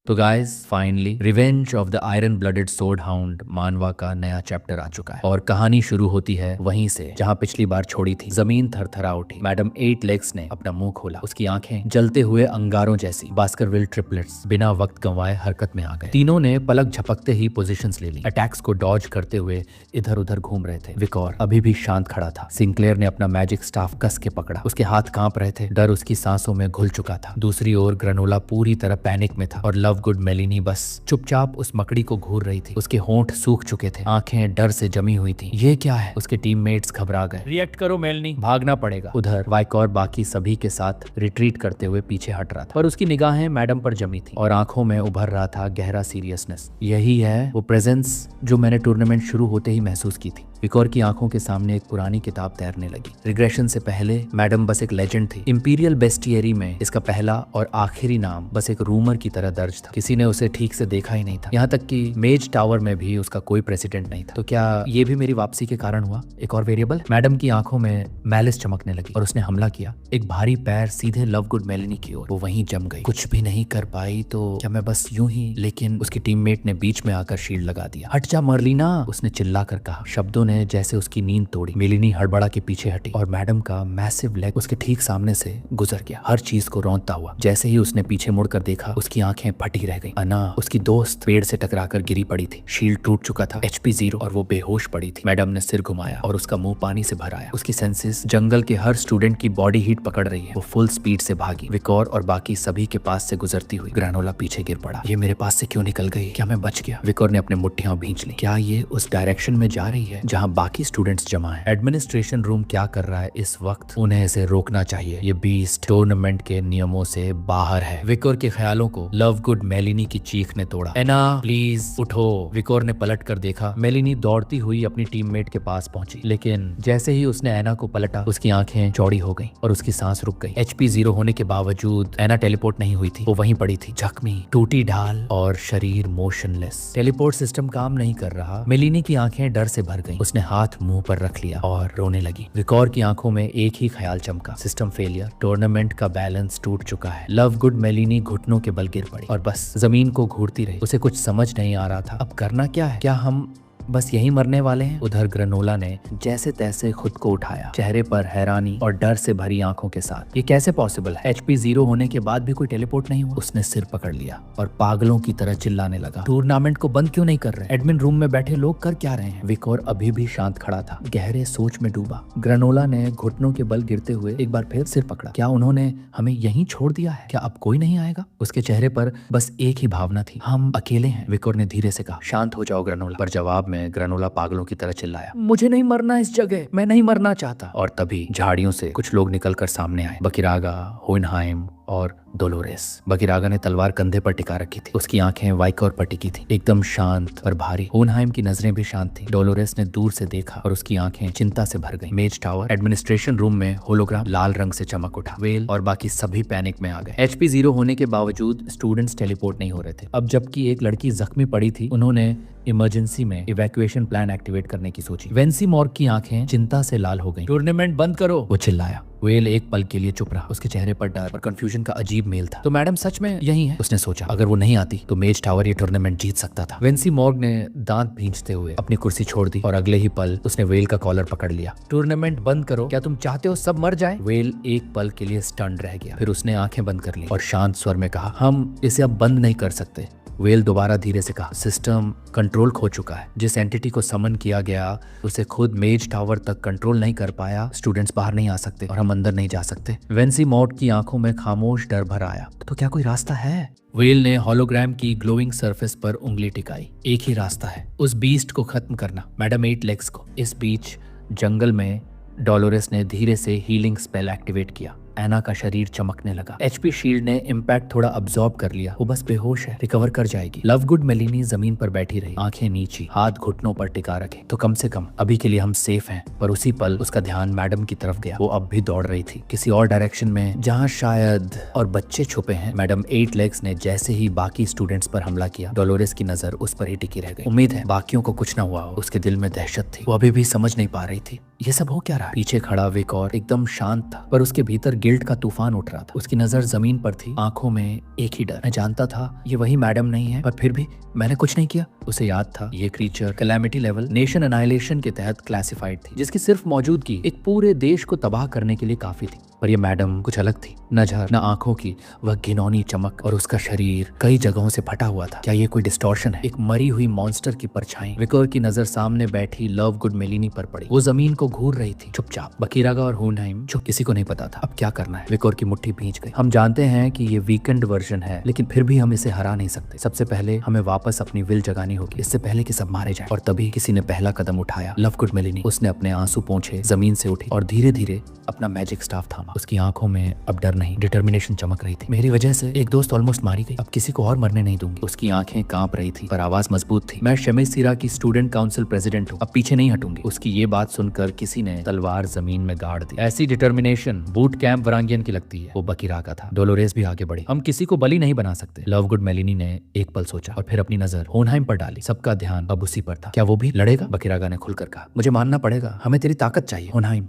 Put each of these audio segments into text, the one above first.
तो guys finally revenge of the iron blooded sword hound मानवा का नया चैप्टर आ चुका है और कहानी शुरू होती है वहीं से जहां पिछली बार छोड़ी थी। जमीन थरथरा उठी। मैडम 8 लेग्स ने अपना मुंह खोला। उसकी आंखें जलते हुए अंगारों जैसी। बास्करविल ट्रिपलेट्स बिना वक्त गंवाए हरकत में आ गए। तीनों ने पलक झपकते ही पोजीशंस ले ली। अटैक्स को डॉज करते हुए इधर उधर घूम रहे थे। विकॉर अभी भी शांत खड़ा था। सिंक्लेयर ने अपना मैजिक स्टाफ कस के पकड़ा। उसके हाथ कांप रहे थे। डर उसकी सांसों में घुल चुका था। दूसरी ओर ग्रेनोला पूरी तरह पैनिक में था और लव गुड मेलिनी बस चुपचाप उस मकड़ी को घूर रही थी। उसके होंठ सूख चुके थे। आंखें डर से जमी हुई थी। ये क्या है? उसके टीममेट्स घबरा गए। रिएक्ट करो मेलिनी, भागना पड़ेगा। उधर वाइकॉर बाकी सभी के साथ रिट्रीट करते हुए पीछे हट रहा था, पर उसकी निगाहें मैडम पर जमी थी और आंखों में उभर रहा था गहरा सीरियसनेस। यही है वो प्रेजेंस जो मैंने टूर्नामेंट शुरू होते ही महसूस की थी। विकॉर की आंखों के सामने एक पुरानी किताब तैरने लगी। रिग्रेशन से पहले मैडम बस एक लेजेंड थी। इंपीरियल बेस्टियरी में इसका पहला और आखिरी नाम बस एक रूमर की तरह दर्ज था। किसी ने उसे ठीक से देखा ही नहीं था। यहाँ तक कि मेज टावर में भी उसका कोई प्रेसिडेंट नहीं था। तो क्या ये भी मेरी वापसी के कारण हुआ? एक और वेरिएबल? मैडम की आंखों में मैलिस चमकने लगी और उसने हमला किया। एक भारी पैर सीधे लव गुड मेलिनी की ओर। वो वहीं जम गई। कुछ भी नहीं कर पाई तो क्या मैं बस यूं ही? लेकिन उसकी टीममेट ने बीच में आकर शील्ड लगा दिया। हट जा मर्लिना, उसने चिल्लाकर कहा। शब्दों ने जैसे उसकी नींद तोड़ी। मेलिनी हड़बड़ा के पीछे हटी और मैडम का मैसिव लेग उसके ठीक सामने से गुजर गया, हर चीज को रौंदता हुआ। जैसे ही उसने पीछे मुड़कर देखा, उसकी आंखें फटी रह गईं। अना, उसकी दोस्त, पेड़ से टकराकर गिरी पड़ी थी। शील्ड टूट चुका था। HP 0 और वो बेहोश पड़ी थी। मैडम ने सिर घुमाया और उसका मुंह पानी से भर आया। उसकी सेंसेस जंगल के हर स्टूडेंट की बॉडी हीट पकड़ रही है। वो फुल स्पीड से भागी। विकॉर और बाकी सभी के पास से गुजरती हुई ग्रेनोला पीछे गिर पड़ा। ये मेरे पास से क्यों निकल गई? क्या मैं बच गया? विकॉर ने अपने मुट्ठियां भींच ली। क्या ये उस डायरेक्शन में जा रही है जहां बाकी स्टूडेंट्स जमा है? एडमिनिस्ट्रेशन रूम क्या कर रहा है इस वक्त? उन्हें इसे रोकना चाहिए। ये बीस्ट टूर्नामेंट के नियमों से बाहर है। विकॉर के ख्यालों को लव गुड मेलिनी की चीख ने तोड़ा। एना प्लीज उठो। विकॉर ने पलट कर देखा। मेलिनी दौड़ती हुई अपनी टीममेट के पास पहुंची, लेकिन जैसे ही उसने एना को पलटा, उसकी आंखें चौड़ी हो गईं और उसकी सांस रुक गई। HP 0 होने के बावजूद एना टेलीपोर्ट नहीं हुई थी। वो वहीं पड़ी थी, जख्मी, टूटी ढाल और शरीर मोशनलेस। टेलीपोर्ट सिस्टम काम नहीं कर रहा। मेलिनी की आंखें डर से भर गईं। उसने हाथ मुंह पर रख लिया और रोने लगी। विकॉर की आंखों में एक ही ख्याल चमका, सिस्टम फेलियर। टूर्नामेंट का बैलेंस टूट चुका है। लव गुड मेलिनी घुटनों के बल गिर पड़ी और बस जमीन को घूरती रही। उसे कुछ समझ नहीं आ रहा था, अब करना क्या है? क्या हम बस यही मरने वाले हैं? उधर ग्रेनोला ने जैसे तैसे खुद को उठाया, चेहरे पर हैरानी और डर से भरी आंखों के साथ। ये कैसे पॉसिबल है? HP 0 होने के बाद भी कोई टेलीपोर्ट नहीं हुआ? उसने सिर पकड़ लिया और पागलों की तरह चिल्लाने लगा। टूर्नामेंट को बंद क्यों नहीं कर रहे? एडमिन रूम में बैठे लोग कर क्या रहे हैं? विकॉर अभी भी शांत खड़ा था, गहरे सोच में डूबा। ग्रेनोला ने घुटनों के बल गिरते हुए एक बार फिर सिर पकड़ा। क्या उन्होंने हमें यहीं छोड़ दिया है? क्या अब कोई नहीं आएगा? उसके चेहरे पर बस एक ही भावना थी, हम अकेले हैं। विकॉर ने धीरे से कहा, शांत हो जाओ ग्रेनोला। पर जवाब में ग्रेनोला पागलों की तरह चिल्लाया, मुझे नहीं मरना इस जगह, मैं नहीं मरना चाहता। और तभी झाड़ियों से कुछ लोग निकलकर सामने आए। बकिरागा, होइनहाइम और डोलोरेस। बकिरागा ने तलवार कंधे पर टिका रखी थी। उसकी आंखें वाइकॉर पर टिकी थी, एकदम शांत और भारी। होइनहाइम की नजरें भी शांत थी। डोलोरेस ने दूर से देखा और उसकी आंखें चिंता से भर गईं। मेज टावर एडमिनिस्ट्रेशन रूम में होलोग्राम लाल रंग से चमक उठा। वेल और बाकी सभी पैनिक में आ गए। HP 0 होने के बावजूद स्टूडेंट्स टेलीपोर्ट नहीं हो रहे थे। अब जबकि एक लड़की जख्मी पड़ी थी, उन्होंने इमरजेंसी में इवैक्यूएशन प्लान एक्टिवेट करने की सोची। वेंसी मॉर्ग की आंखें चिंता से लाल हो गईं। टूर्नामेंट बंद करो, वो चिल्लाया। वेल एक पल के लिए चुप रहा। उसके चेहरे पर डर और कंफ्यूजन का अजीब मेल था। तो मैडम सच में यही है? उसने सोचा, अगर वो नहीं आती तो मेज टावर ये टूर्नामेंट जीत सकता था। वेंसी मॉर्ग ने दांत भींचते हुए अपनी कुर्सी छोड़ दी और अगले ही पल उसने वेल का कॉलर पकड़ लिया। टूर्नामेंट बंद करो, क्या तुम चाहते हो सब मर जाए? वेल एक पल के लिए स्टन्ड रह गया, फिर उसने आंखें बंद कर ली और शांत स्वर में कहा, हम इसे अब बंद नहीं कर सकते। वेल दोबारा धीरे से कहा, सिस्टम कंट्रोल खो चुका है। जिस एंटिटी को समन किया गया उसे खुद मेज टावर तक कंट्रोल नहीं कर पाया। स्टूडेंट्स बाहर नहीं आ सकते और हम अंदर नहीं जा सकते। वेंसी मॉर्ग की आंखों में खामोश डर भर आया। तो क्या कोई रास्ता है? वेल ने होलोग्राम की ग्लोइंग सरफेस पर उंगली टिकाई। एक ही रास्ता है, उस बीस्ट को खत्म करना, मैडम 8 लेग्स को। इस बीच जंगल में डोलोरेस ने धीरे से हीलिंग स्पेल एक्टिवेट किया। एना का शरीर चमकने लगा। HP शील्ड ने इम्पैक्ट थोड़ा अब्सॉर्ब कर लिया। वो बस बेहोश है, रिकवर कर जाएगी। लव गुड मेलिनी जमीन पर बैठी रही, आंखें नीची, हाथ घुटनों पर टिका रखे। तो कम से कम अभी के लिए हम सेफ हैं। पर उसी पल उसका ध्यान मैडम की तरफ गया। वो अब भी दौड़ रही थी, किसी और डायरेक्शन में जहाँ शायद और बच्चे छुपे हैं। मैडम 8 लेग्स ने जैसे ही बाकी स्टूडेंट्स पर हमला किया, डोलोरेस की नजर उस पर ही टिकी रह गई। उम्मीद है बाकियों को कुछ न हुआ हो। उसके दिल में दहशत थी, वो अभी भी समझ नहीं पा रही थी ये सब हो क्या रहा है। पीछे खड़ा विकॉर एकदम शांत था, पर उसके भीतर गिल्ट का तूफान उठ रहा था। उसकी नजर जमीन पर थी, आंखों में एक ही डर। मैं जानता था ये वही मैडम नहीं है, पर फिर भी मैंने कुछ नहीं किया। उसे याद था ये creature calamity level nation annihilation के तहत क्लासिफाइड थी, जिसकी सिर्फ मौजूदगी एक पूरे देश को तबाह करने के लिए काफी थी। पर ये मैडम कुछ अलग थी। न झर न आंखों की वह घिनौनी चमक, और उसका शरीर कई जगहों से फटा हुआ था। क्या ये कोई डिस्टॉर्शन है? एक मरी हुई मॉन्स्टर की परछाई विकोर की नजर सामने बैठी लव गुड मेलिनी पर पड़ी। वो जमीन को घूर रही थी चुपचाप। बकीरागा और होनहाइम चुप। किसी को नहीं पता था अब क्या करना है। विकोर की मुट्ठी भींच गई। हम जानते हैं कि ये वीकेंड वर्जन है, लेकिन फिर भी हम इसे हरा नहीं सकते। सबसे पहले हमें वापस अपनी विल जगानी होगी, इससे पहले कि सब मारे जाए। और तभी किसी ने पहला कदम उठाया। लव गुड मेलिनी। उसने अपने आंसू पोंछे, जमीन से उठी और धीरे धीरे अपना मैजिक स्टाफ थामा। उसकी आंखों में अब डर नहीं, डिटर्मिनेशन चमक रही थी। मेरी वजह से एक दोस्त ऑलमोस्ट मारी गई, अब किसी को और मरने नहीं दूंगी। उसकी आंखें कांप रही थी, पर आवाज मजबूत थी। मैं शमीज सीरा की स्टूडेंट काउंसिल प्रेसिडेंट हूँ, अब पीछे नहीं हटूंगी। उसकी ये बात सुनकर किसी ने तलवार जमीन में गाड़ दी। ऐसी डिटर्मिनेशन बूट कैंप वरांगियन की लगती है। वो बकीरागा था। डोलोरेस भी आगे बढ़ी। हम किसी को बलि नहीं बना सकते। लव गुड मेलिनी ने एक पल सोचा और फिर अपनी नजर होनहाइम पर डाली। सबका ध्यान अब उसी पर था। क्या वो भी लड़ेगा? बकीरागा ने खुलकर कहा। मुझे मानना पड़ेगा, हमें तेरी ताकत चाहिए। होनहाइम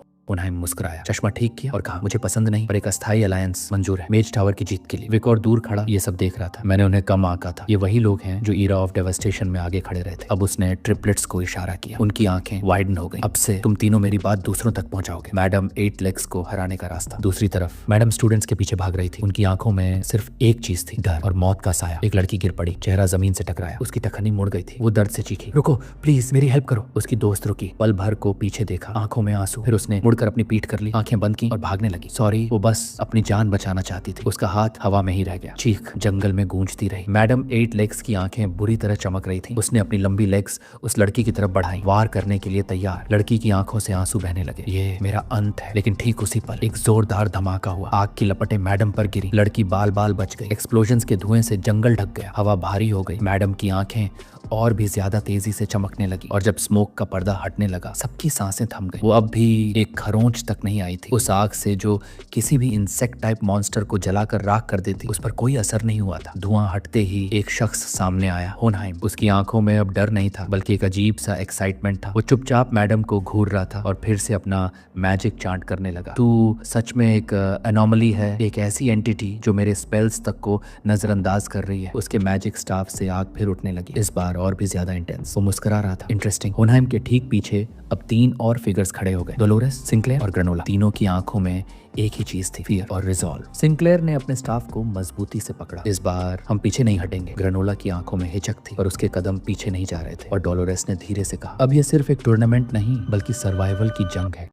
मुस्कुराया, चश्मा ठीक किया और कहा, मुझे पसंद नहीं, पर एक अस्थायी अलायंस मंजूर है मेज टावर की जीत के लिए। विकोर दूर खड़ा ये सब देख रहा था। मैंने उन्हें कम आंका था। ये वही लोग हैं जो ईरा ऑफ डेवास्टेशन में आगे खड़े रहे थे। अब उसने ट्रिपलेट्स को इशारा किया। उनकी आंखें वाइडन हो गई। अब से तुम तीनों मेरी बात दूसरों तक पहुंचाओगे। मैडम 8 लेग्स को हराने का रास्ता। दूसरी तरफ मैडम स्टूडेंट्स के पीछे भाग रही थी। उनकी आंखों में सिर्फ एक चीज थी, डर और मौत का साया। एक लड़की गिर पड़ी, चेहरा जमीन से टकराया, उसकी टखनी मुड़ गई थी। वो दर्द से चीखी, रुको प्लीज, मेरी हेल्प करो। उसकी दोस्त रुकी, पल भर को पीछे देखा, आंखों में आंसू। फिर उसने मुड़कर अपनी पीठ कर ली, आंखें बंद की और भागने लगी। सॉरी, वो बस अपनी जान बचाना चाहती थी। उसका हाथ हवा में ही रह गया। चीख जंगल में गूंजती रही। मैडम 8 लेग्स की आंखें बुरी तरह चमक रही थी। उसने अपनी लंबी लेग्स उस लड़की की तरफ बढ़ाई, वार करने के लिए तैयार। लड़की की आंखों से आंसू बहने लगे। ये मेरा अंत है। लेकिन ठीक उसी पल एक जोरदार धमाका हुआ। आग की लपटें मैडम पर गिरी। लड़की बाल बाल बच गई। एक्सप्लोजन्स के धुएं से जंगल ढक गया। हवा भारी हो गई। मैडम की आंखें और भी ज्यादा तेजी से चमकने लगी, और जब स्मोक का पर्दा हटने लगा सबकी सांसें थम गई। वो अब भी एक खरोंच तक नहीं आई थी। उस आग से जो किसी भी इंसेक्ट टाइप मॉन्स्टर को जलाकर राख कर देती, उस पर कोई असर नहीं हुआ था। धुआं हटते ही एक शख्स सामने आया, होनहाइम। उसकी आंखों में अब डर नहीं था, बल्कि एक अजीब सा एक्साइटमेंट था। वो चुपचाप मैडम को घूर रहा था और फिर से अपना मैजिक चांट करने लगा। तू सच में एक एनोमली है, एक ऐसी एंटिटी जो मेरे स्पेल्स तक को नजरअंदाज कर रही है। उसके मैजिक स्टाफ से आग फिर उठने लगी, इस बार और भी ज्यादा इंटेंस। वो मुस्कुरा रहा था। इंटरेस्टिंग। होनहाइम के ठीक पीछे अब 3 और फिगर्स खड़े हो गए, डोलोरेस, सिंक्लेयर और ग्रेनोला। तीनों की आंखों में एक ही चीज थी, फियर और रिजॉल्व। सिंक्लेयर ने अपने स्टाफ को मजबूती से पकड़ा। इस बार हम पीछे नहीं हटेंगे। ग्रेनोला की आंखों में हिचक थी और उसके कदम पीछे नहीं जा रहे थे। और डोलोरेस ने धीरे से कहा, अब यह सिर्फ एक टूर्नामेंट नहीं, बल्कि सर्वाइवल की जंग है।